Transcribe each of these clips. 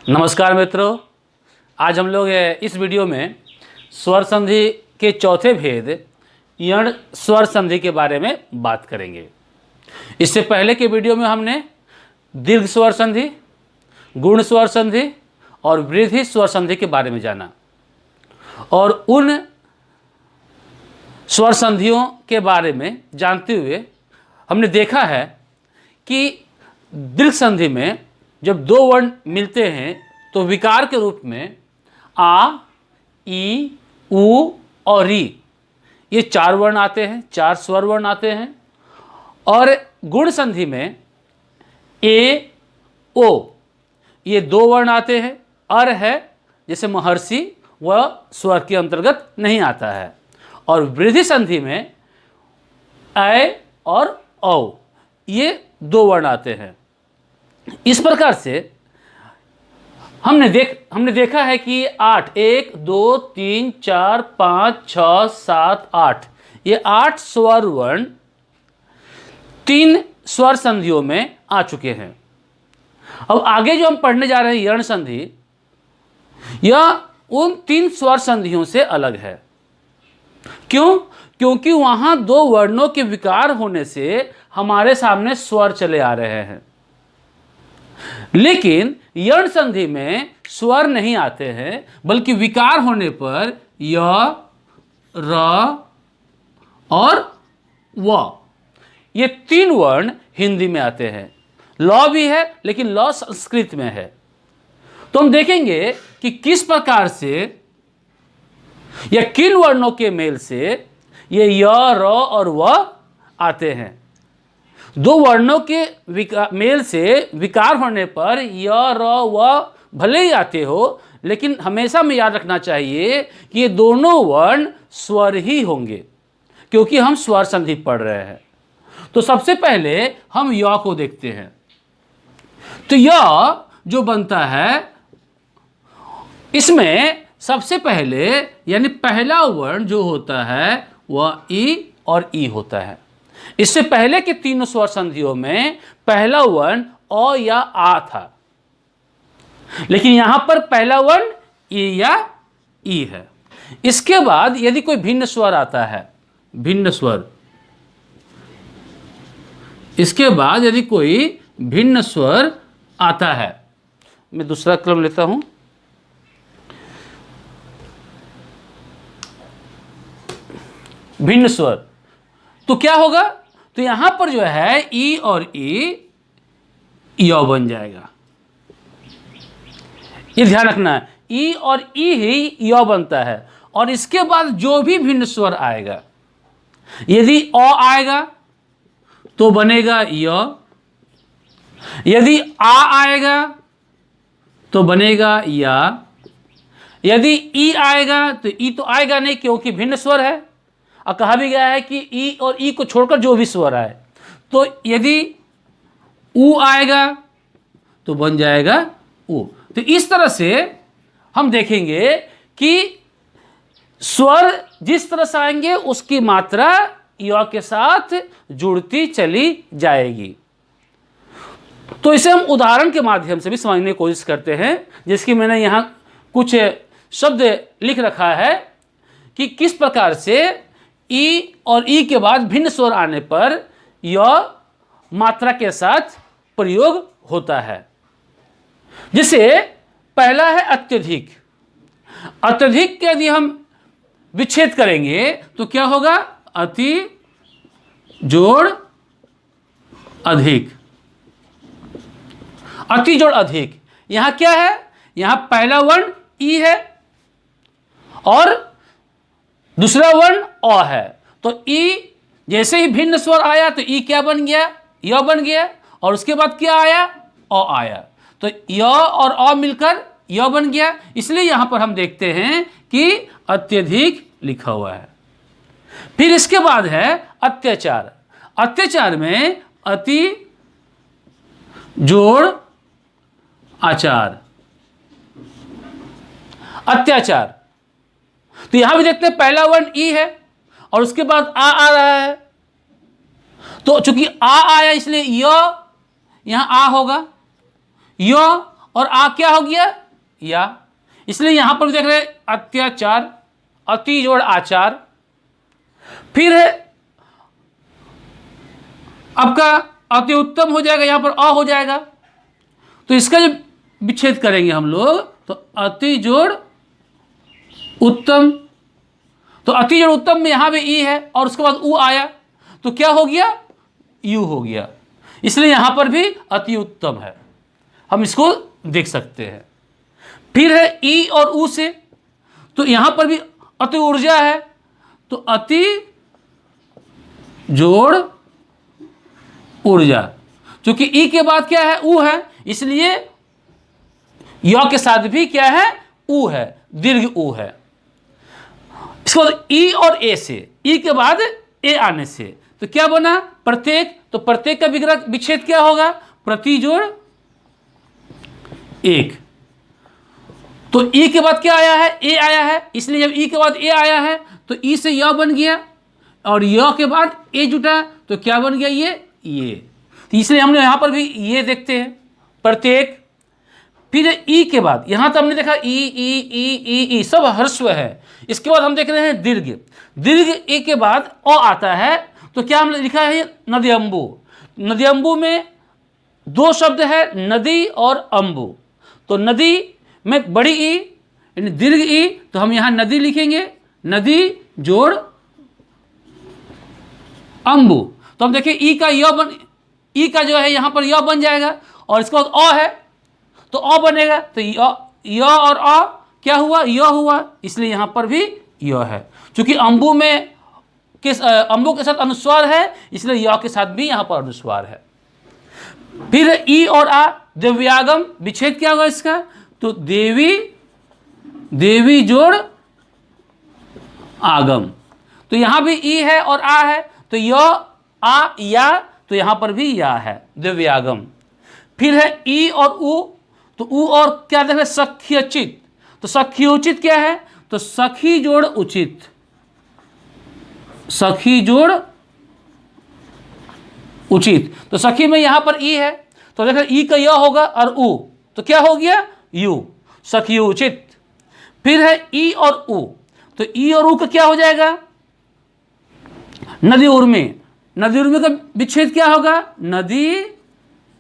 नमस्कार मित्रों, आज हम लोग इस वीडियो में स्वर संधि के चौथे भेद यण स्वर संधि के बारे में बात करेंगे। इससे पहले के वीडियो में हमने दीर्घ स्वर संधि, गुण स्वर संधि और वृद्धि स्वर संधि के बारे में जाना और उन स्वर संधियों के बारे में जानते हुए हमने देखा है कि दीर्घ संधि में जब दो वर्ण मिलते हैं तो विकार के रूप में आ, ई, उ और री ये चार वर्ण आते हैं, चार स्वर वर्ण आते हैं। और गुण संधि में ए, ओ ये दो वर्ण आते हैं। अर है जैसे महर्षि वह स्वर के अंतर्गत नहीं आता है। और वृद्धि संधि में ऐ और औ ये दो वर्ण आते हैं। इस प्रकार से हमने देखा है कि 8 1 2 3 4 5 6 7 8 ये 8 स्वर वर्ण 3 स्वर संधियों में आ चुके हैं। अब आगे जो हम पढ़ने जा रहे हैं यण संधि, यह उन 3 स्वर संधियों से अलग है। क्यों? क्योंकि वहां दो वर्णों के विकार होने से हमारे सामने स्वर चले आ रहे हैं, लेकिन यण संधि में स्वर नहीं आते हैं, बल्कि विकार होने पर य, र और व ये 3 वर्ण हिंदी में आते हैं। लौ भी है लेकिन लौ संस्कृत में है। तो हम देखेंगे कि किस प्रकार से या किन वर्णों के मेल से ये य, र और व आते हैं। दो वर्णों के मेल से विकार होने पर य, र, व भले ही आते हो, लेकिन हमेशा में याद रखना चाहिए कि ये दोनों वर्ण स्वर ही होंगे, क्योंकि हम स्वर संधि पढ़ रहे हैं। तो सबसे पहले हम य को देखते हैं। तो य जो बनता है, इसमें सबसे पहले यानी पहला वर्ण जो होता है वह ई और ई होता है। इससे पहले के तीनों स्वर संधियों में पहला वर्ण अ या आ था, लेकिन यहां पर पहला वर्ण ई या ई है। इसके बाद यदि कोई भिन्न स्वर आता है, भिन्न स्वर, इसके बाद यदि कोई भिन्न स्वर आता है, मैं दूसरा कलम लेता हूं, भिन्न स्वर, तो क्या होगा? तो यहां पर जो है ई और ई य बन जाएगा। ये ध्यान रखना है, ई और ई ही य बनता है। और इसके बाद जो भी भिन्न स्वर आएगा, यदि अ आएगा तो बनेगा य, यदि आ आएगा तो बनेगा या, यदि ई आएगा तो ई तो आएगा नहीं क्योंकि भिन्न स्वर है। और कहा भी गया है कि ई और ई को छोड़कर जो भी स्वर आए, तो यदि उ आएगा तो बन जाएगा उ। तो इस तरह से हम देखेंगे कि स्वर जिस तरह से आएंगे उसकी मात्रा य के साथ जुड़ती चली जाएगी। तो इसे हम उदाहरण के माध्यम से भी समझने की कोशिश करते हैं, जिसकी मैंने यहाँ कुछ शब्द लिख रखा है कि किस प्रकार से ई और ई के बाद भिन्न स्वर आने पर य मात्रा के साथ प्रयोग होता है। जिसे पहला है अत्यधिक। अत्यधिक के यदि हम विच्छेद करेंगे तो क्या होगा? अति जोड़ अधिक, अति जोड़ अधिक। यहां क्या है? यहां पहला वर्ण ई है और दूसरा वर्ण अ है। तो ई जैसे ही भिन्न स्वर आया तो ई क्या बन गया? य बन गया। और उसके बाद क्या आया? अ आया। तो य और अ मिलकर य बन गया। इसलिए यहां पर हम देखते हैं कि अत्यधिक लिखा हुआ है। फिर इसके बाद है अत्याचार। अत्याचार में अति जोड़ आचार, अत्याचार। तो यहां भी देखते हैं पहला वर्ण ई है और उसके बाद आ रहा है। तो चूंकि आ आया इसलिए य यहां आ होगा, य और आ क्या हो गया, या। इसलिए यहां पर देख रहे हैं अत्याचार, अति जोड़ आचार। फिर है आपका अति उत्तम हो जाएगा, यहां पर अ हो जाएगा। तो इसका जब विच्छेद करेंगे हम लोग तो अति जोड़ उत्तम, तो अति जोड़ उत्तम में यहां भी ई है और उसके बाद उ आया तो क्या हो गया, यू हो गया। इसलिए यहां पर भी अति उत्तम है, हम इसको देख सकते हैं। फिर है ई और उ से, तो यहां पर भी अति ऊर्जा है तो अति जोड़ ऊर्जा, क्योंकि ई के बाद क्या है, उ है, इसलिए य के साथ भी क्या है, उ है, दीर्घ उ है। इसके बाद ई और ए से, ई के बाद ए आने से तो क्या बना, प्रत्येक। तो प्रत्येक का विग्रह विच्छेद क्या होगा, प्रति जोड़ एक। तो ई के बाद क्या आया है, ए आया है, इसलिए जब ई के बाद ए आया है तो ई से य बन गया और य के बाद ए जुटा तो क्या बन गया, ये। तो इसलिए हमने यहां पर भी ये देखते हैं प्रत्येक। फिर ई के बाद यहां तो हमने देखा ई ई ई ई ई सब ह्रस्व है। इसके बाद हम देख रहे हैं दीर्घ, दीर्घ ई के बाद अ आता है तो क्या हमने लिखा है, नद्यंबु। नद्यंबु में दो शब्द है, नदी और अंबु। तो नदी में बड़ी ई यानी दीर्घ ई, तो हम यहां नदी लिखेंगे, नदी जोड़ अंबु। तो हम देखें ई का य बन, ई का जो है यहां पर य बन जाएगा और इसके बाद अ है तो अ बनेगा, तो य और अ क्या हुआ, य हुआ, इसलिए यहां पर भी य है। क्योंकि अंबु में अंबु के साथ अनुस्वार है इसलिए य के साथ भी यहां पर अनुस्वार है। फिर ई और आ, दिव्यागम, विच्छेद क्या होगा इसका, तो देवी, देवी जोड़ आगम। तो यहां भी ई है और आ है तो य आ या, तो यहां पर भी या है, दिव्यागम। फिर है ई और उ, तो उ और क्या देख रहे, सख्योचित। तो सख्योचित क्या है, तो सखी जोड़ उचित, सखी जोड़ उचित। तो सखी में यहां पर ई है तो देखो ई का य होगा और उ, तो क्या हो गया, यू, सखी उचित। फिर है ई और उ, तो ई और उ का क्या हो जाएगा, नदी उर्मी। नदी उर्मी का विच्छेद क्या होगा, नदी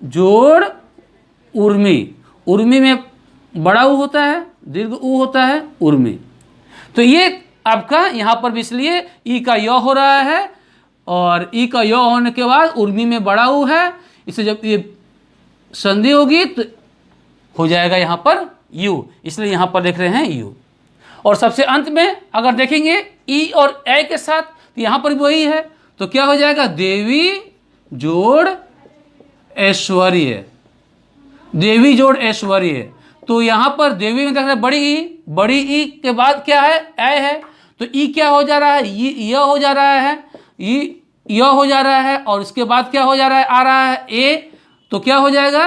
जोड़ उर्मी। उर्मी में बड़ा उ होता है, दीर्घ उ होता है, उर्मी। तो ये आपका यहां पर भी इसलिए ई का य हो रहा है और ई का य होने के बाद उर्मी में बड़ा उ है, इसे जब ये संधि होगी तो हो जाएगा यहां पर यू, इसलिए यहां पर देख रहे हैं यू। और सबसे अंत में अगर देखेंगे ई और ए के साथ तो यहां पर भी वही है, तो क्या हो जाएगा, देवी जोड़ ऐश्वर्य, देवी जोड़ ऐश्वर्य। तो यहां पर देवी में देख रहे हैं बड़ी ई, बड़ी ई के बाद क्या है, ए है, तो ई क्या हो जा रहा है, य हो जा रहा है, य हो जा रहा है और इसके बाद क्या हो जा रहा है, आ रहा है ए, तो क्या हो जाएगा,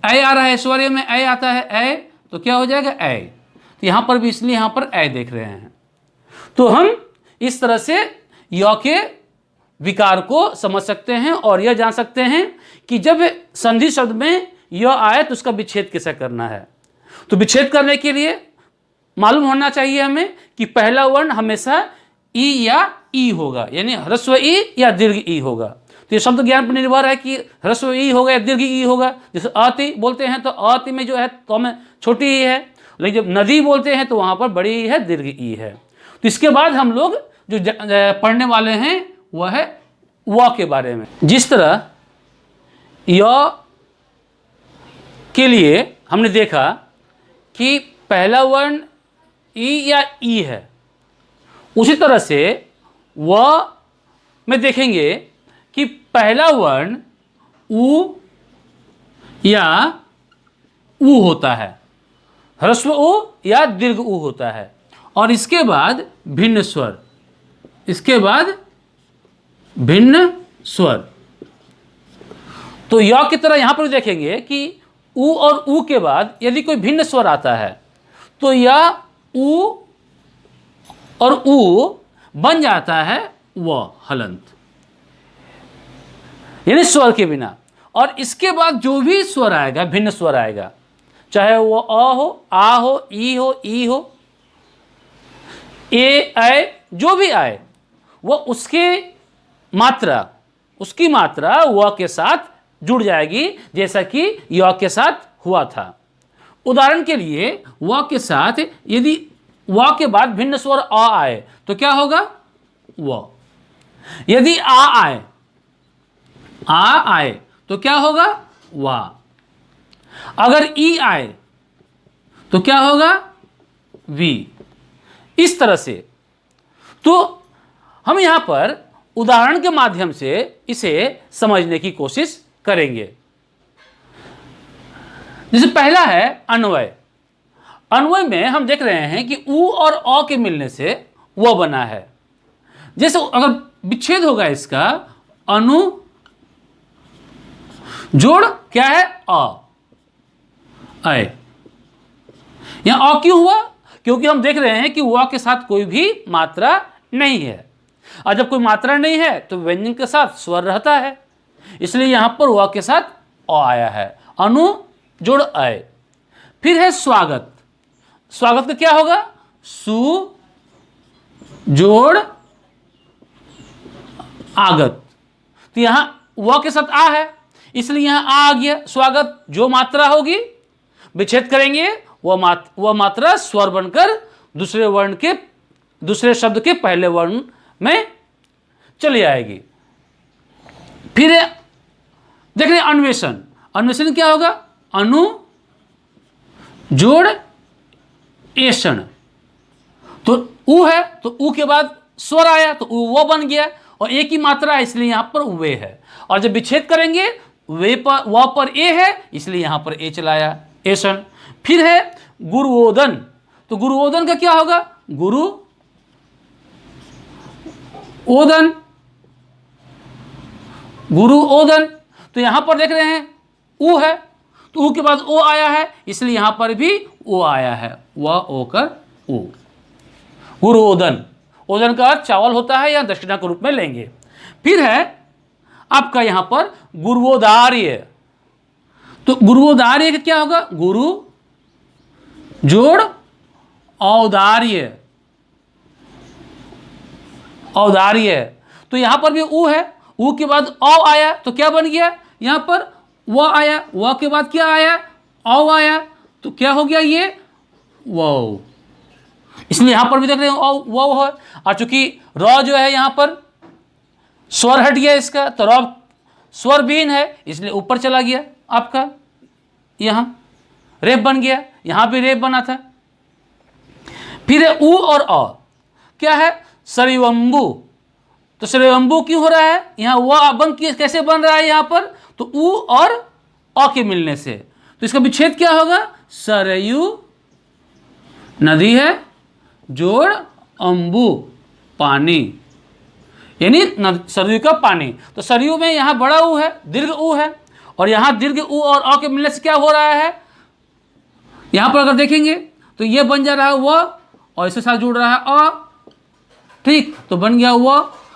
ए आ रहा है, ऐश्वर्य में ए आता है ए, तो क्या हो जाएगा, ए। तो यहां पर भी इसलिए यहां पर ए देख रहे हैं। तो हम इस तरह से य के विकार को समझ सकते हैं और यह जान सकते हैं कि जब संधि शब्द में य आए तो उसका विच्छेद कैसे करना है। तो विच्छेद करने के लिए मालूम होना चाहिए हमें कि पहला वर्ण हमेशा ई या ई होगा, यानी ह्रस्व ई या दीर्घ ई होगा। तो ये शब्द ज्ञान पर निर्भर है कि ह्रस्व ई होगा या दीर्घ ई होगा। जैसे अति बोलते हैं तो अति में जो है तो में छोटी ई है, लेकिन जब नदी बोलते हैं तो वहां पर बड़ी ई है, दीर्घ ई है। तो इसके बाद हम लोग जो पढ़ने वाले हैं वह है व के बारे में। जिस तरह य के लिए हमने देखा कि पहला वर्ण ई या ई है, उसी तरह से व में देखेंगे कि पहला वर्ण उ या उ होता है, ह्रस्व उ या दीर्घ उ होता है और इसके बाद भिन्न स्वर, इसके बाद भिन्न स्वर। तो य की तरह यहां पर देखेंगे कि उ और उ के बाद यदि कोई भिन्न स्वर आता है तो यह उ और उ बन जाता है व, हलंत, यानी स्वर के बिना। और इसके बाद जो भी स्वर आएगा, भिन्न स्वर आएगा, चाहे वो अ हो, आ हो, ई हो, ए, ऐ, जो भी आए, वो उसकी मात्रा व के साथ जुड़ जाएगी, जैसा कि य के साथ हुआ था। उदाहरण के लिए व के साथ यदि व के बाद भिन्न स्वर अ आए तो क्या होगा? व। यदि आ आए तो क्या होगा? वा। अगर ई आए तो क्या होगा? वी। इस तरह से तो हम यहां पर उदाहरण के माध्यम से इसे समझने की कोशिश करेंगे। जैसे पहला है अन्वय। अन्वय में हम देख रहे हैं कि उ और अ के मिलने से व बना है। जैसे अगर विच्छेद होगा इसका, अनु जोड़ क्या है? अ, ऐ। यहां अ क्यों हुआ? क्योंकि हम देख रहे हैं कि व के साथ कोई भी मात्रा नहीं है, और जब कोई मात्रा नहीं है तो व्यंजन के साथ स्वर रहता है, इसलिए यहां पर व के साथ अ आया है। अनु जोड़ ऐ। फिर है स्वागत। स्वागत का क्या होगा? सु जोड़ आगत। तो यहां व के साथ आ है, इसलिए यहां आ गया। स्वागत जो मात्रा होगी, विच्छेद करेंगे, वह मात्रा स्वर बनकर दूसरे शब्द के पहले वर्ण में चली आएगी। फिर देख रहे अन्वेषण। अन्वेषण क्या होगा? अनु जोड़ एषण। तो उ है तो उ के बाद स्वर आया तो उ वो बन गया, और एक ही मात्रा है इसलिए यहां पर वे है। और जब विच्छेद करेंगे वे पर व पर ए है, इसलिए यहां पर ए चलाया, एषण। फिर है गुरुओदन। तो गुरुओदन का क्या होगा? गुरु ओदन। गुरु ओदन। तो यहां पर देख रहे हैं उ है तो उ के बाद ओ आया है, इसलिए यहां पर भी ओ आया है, व ओकर उ। गुरु ओदन। ओदन का अर्थ चावल होता है या दक्षिणा के रूप में लेंगे। फिर है आपका यहां पर गुरुओदार्य। तो गुरुओदार्य का क्या होगा? गुरु जोड़ औदार्य। औदार्य। तो यहां पर भी उ है, उ के बाद औ आया तो क्या बन गया? यहां पर व आया, व के बाद क्या आया? औ आया, तो क्या हो गया? ये वो। इसलिए यहां पर भी देख रहे हो वो है। और चूंकि र जो है यहां पर स्वर हट गया इसका, तो र स्वर बीन है, इसलिए ऊपर चला गया आपका, यहां रेप बन गया, यहां भी रेप बना था। फिर है उ और अ। क्या है? सरयंबु। तो सरयंबु क्यों हो रहा है? यहां वह बन कैसे बन रहा है? यहां पर तो उ और अ के मिलने से। तो इसका विच्छेद क्या होगा? सरयू नदी है, जोड़ अंबु पानी, यानी सरयू का पानी। तो सरयू में यहां बड़ा उ है, दीर्घ उ है, और यहां दीर्घ उ और अ के मिलने से क्या हो रहा है? यहां पर अगर देखेंगे तो यह बन जा रहा है व, और इसके साथ जुड़ रहा है अ, ठीक, तो बन गया व।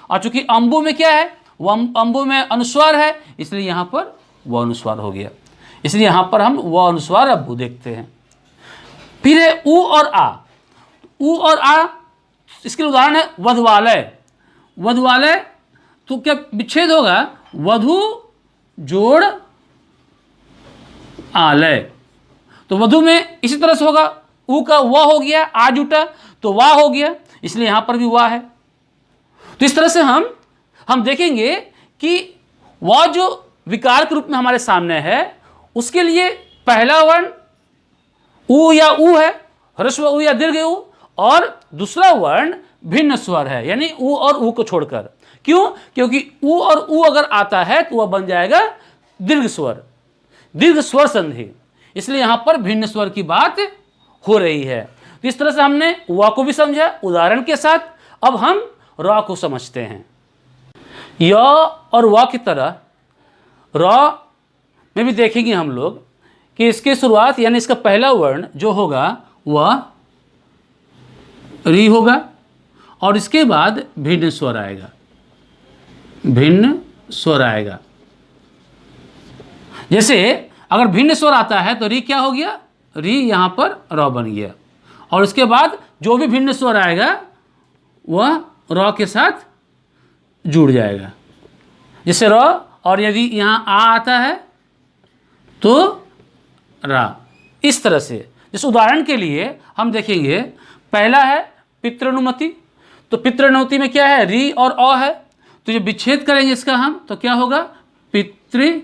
और चूंकि अंबु में क्या है? अंबु में अनुस्वार है, इसलिए यहां पर व अनुस्वार हो गया, इसलिए यहां पर हम व अनुस्वार अबू देखते हैं। फिर है उ और आ। उ और आ, इसके उदाहरण है वधवालय। वधवालय तो क्या विच्छेद होगा? वधु जोड़ आलय। तो वधु में इसी तरह से होगा, उ का व हो गया, आ जुटा तो वाह हो गया, इसलिए यहां पर भी वाह है। तो इस तरह से हम देखेंगे कि वह जो विकार के रूप में हमारे सामने है, उसके लिए पहला वर्ण उ या उ है, ह्रस्व उ या दीर्घ उ, और दूसरा वर्ण भिन्न स्वर है, यानी उ और उ को छोड़कर। क्यों? क्योंकि उ और उ अगर आता है तो वह बन जाएगा दीर्घ स्वर, दीर्घ स्वर संधि, इसलिए यहां पर भिन्न स्वर की बात हो रही है। तो इस तरह से हमने व को भी समझा उदाहरण के साथ। अब हम र को समझते हैं। य और व की तरह र में भी देखेंगे हम लोग कि इसकी शुरुआत यानी इसका पहला वर्ण जो होगा वह री होगा, और इसके बाद भिन्न स्वर आएगा, भिन्न स्वर आएगा। जैसे अगर भिन्न स्वर आता है तो री क्या हो गया, री यहाँ पर र बन गया, और उसके बाद जो भी भिन्न स्वर आएगा वह र के साथ जुड़ जाएगा। जैसे र, और यदि यहाँ आ आता है तो रा, इस तरह से। जैसे उदाहरण के लिए हम देखेंगे, पहला है पितृनुमति, तो पितृनुमति में क्या है, री और अ है, तो जब विच्छेद करेंगे इसका हम तो क्या होगा, पितृ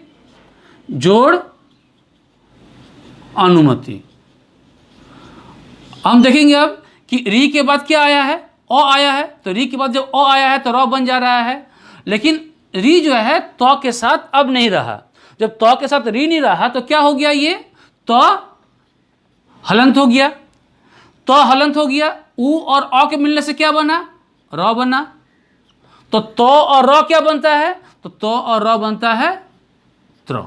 जोड़ अनुमति। हम देखेंगे अब कि री के बाद क्या आया है, अ आया है, तो री के बाद जब अ आया है तो र बन जा रहा है, लेकिन री जो है त के साथ अब नहीं रहा। जब त के साथ री नहीं रहा तो क्या हो गया, ये त हलंत हो गया, त हलंत हो गया, उ और अ के मिलने से क्या बना, र बना। तो त और र क्या बनता है, तो त और र बनता है त्र।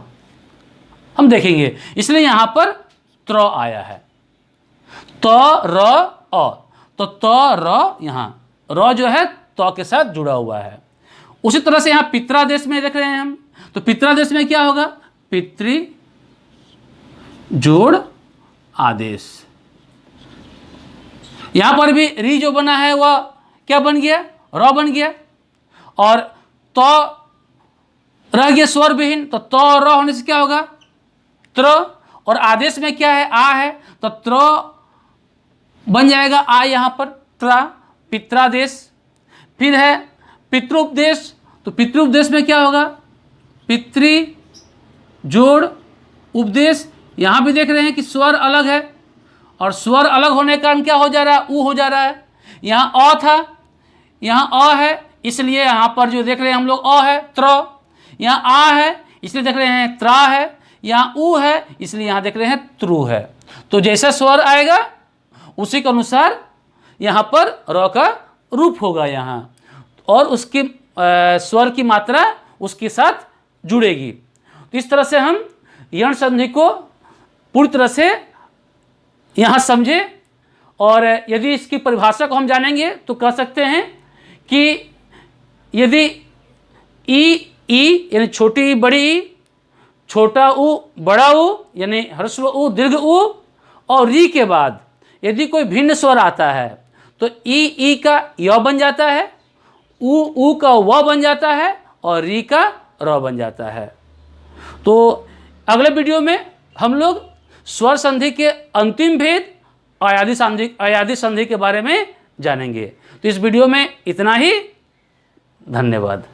हम देखेंगे, इसलिए यहां पर त्र आया है, त र अ, तो त र, यहां र जो है त के साथ जुड़ा हुआ है। उसी तरह से यहां पित्रादेश में देख रहे हैं हम, तो पित्रादेश में क्या होगा, पितृ जोड़ आदेश। यहां पर भी री जो बना है वह क्या बन गया, र बन गया, और त रह गया स्वर विहीन, तो त र होने से क्या होगा, त्र, और आदेश में क्या है, आ है, तो त्र बन जाएगा आ यहां पर, त्रा, पित्रादेश। फिर है पितृपदेश, तो पितृपदेश में क्या होगा, पितृ जोड़ उपदेश। यहां भी देख रहे हैं कि स्वर अलग है, और स्वर अलग होने के कारण क्या हो जा रहा है, ऊ हो जा रहा है। यहाँ अ था, यहाँ अ है, इसलिए यहाँ पर जो देख रहे हैं हम लोग अ है, त्र। यहाँ आ है इसलिए देख रहे हैं त्रा है, यहाँ ऊ है इसलिए यहाँ देख रहे हैं त्रु है। तो जैसा स्वर आएगा उसी के अनुसार यहाँ पर र का रूप होगा यहाँ, और उसकी स्वर की मात्रा उसके साथ जुड़ेगी। तो इस तरह से हम यण संधि को पूरी तरह से यहाँ समझे, और यदि इसकी परिभाषा को हम जानेंगे तो कह सकते हैं कि यदि ई यानी छोटी ई बड़ी ई, छोटा ऊ बड़ा ऊ यानी ह्रस्व ऊ दीर्घ ऊ, और री के बाद यदि कोई भिन्न स्वर आता है तो ई का य बन जाता है, ऊ का व बन जाता है, और री का र बन जाता है। तो अगले वीडियो में हम लोग स्वर संधि के अंतिम भेद अयादी संधि के बारे में जानेंगे। तो इस वीडियो में इतना ही, धन्यवाद।